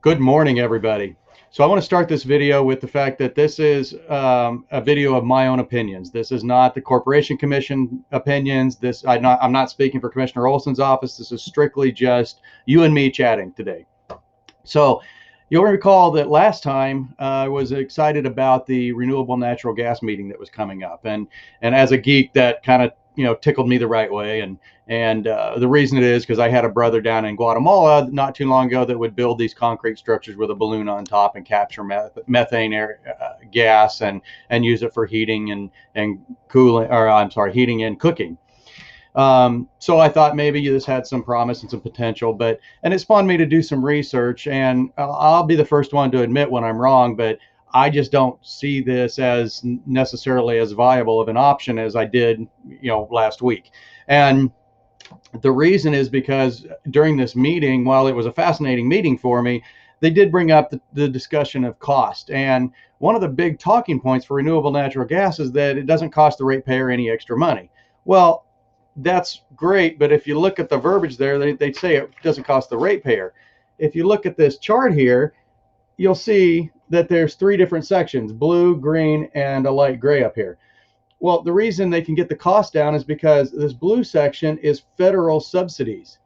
Good morning, everybody. So I want to start this video with the fact that this is a video of my own opinions. This is not the Corporation Commission opinions. I'm not speaking for Commissioner Olson's office. This is strictly just you and me chatting today. So you'll recall that last time I was excited about the renewable natural gas meeting that was coming up, and as a geek, that kind of tickled me the right way. And the reason it is because I had a brother down in Guatemala not too long ago that would build these concrete structures with a balloon on top and capture methane gas and use it for heating and cooling, or I'm sorry, heating and cooking. So I thought maybe this had some promise and some potential, and it spawned me to do some research. And I'll be the first one to admit when I'm wrong, but I just don't see this as necessarily as viable of an option as I did, last week. And the reason is because during this meeting, while it was a fascinating meeting for me, they did bring up the discussion of cost. And one of the big talking points for renewable natural gas is that it doesn't cost the ratepayer any extra money. Well, that's great, but if you look at the verbiage there, they say it doesn't cost the ratepayer. If you look at this chart here, you'll see that there's three different sections: blue, green, and a light gray up here. Well, the reason they can get the cost down is because this blue section is federal subsidies.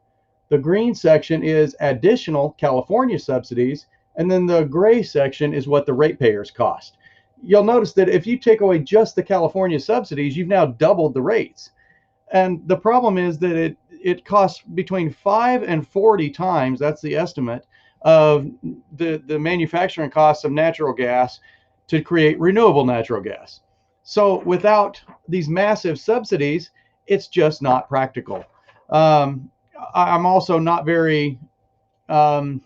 The green section is additional California subsidies, and then the gray section is what the ratepayers cost. You'll notice that if you take away just the California subsidies, you've now doubled the rates. And the problem is that it costs between 5 and 40 times, that's the estimate, of the manufacturing costs of natural gas to create renewable natural gas. So without these massive subsidies, it's just not practical. I'm also not very I'm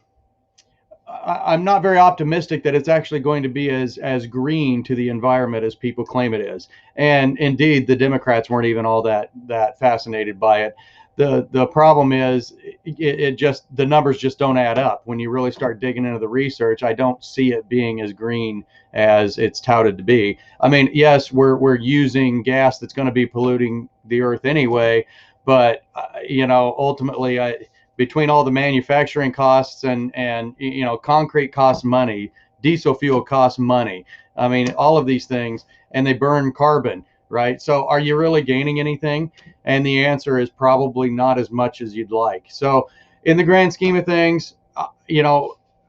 not very optimistic that it's actually going to be as green to the environment as people claim it is. And indeed, the Democrats weren't even all that fascinated by it. The problem is it just, the numbers just don't add up. When you really start digging into the research, I don't see it being as green as it's touted to be. I mean, yes, we're using gas that's going to be polluting the earth anyway, but ultimately, between all the manufacturing costs and concrete costs money, diesel fuel costs money. I mean, all of these things, and they burn carbon, right? So are you really gaining anything? And the answer is probably not as much as you'd like. So in the grand scheme of things,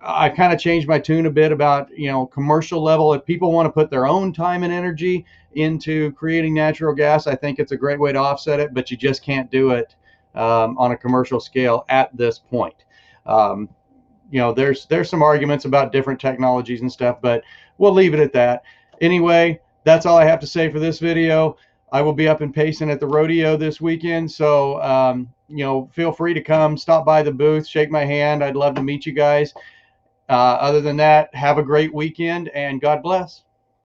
I kind of changed my tune a bit about, commercial level. If people want to put their own time and energy into creating natural gas, I think it's a great way to offset it, but you just can't do it on a commercial scale at this point. There's some arguments about different technologies and stuff, but we'll leave it at that. Anyway, that's all I have to say for this video. I will be up in Payson at the rodeo this weekend, so feel free to come stop by the booth, shake my hand. I'd love to meet you guys. Other than that, have a great weekend, and God bless.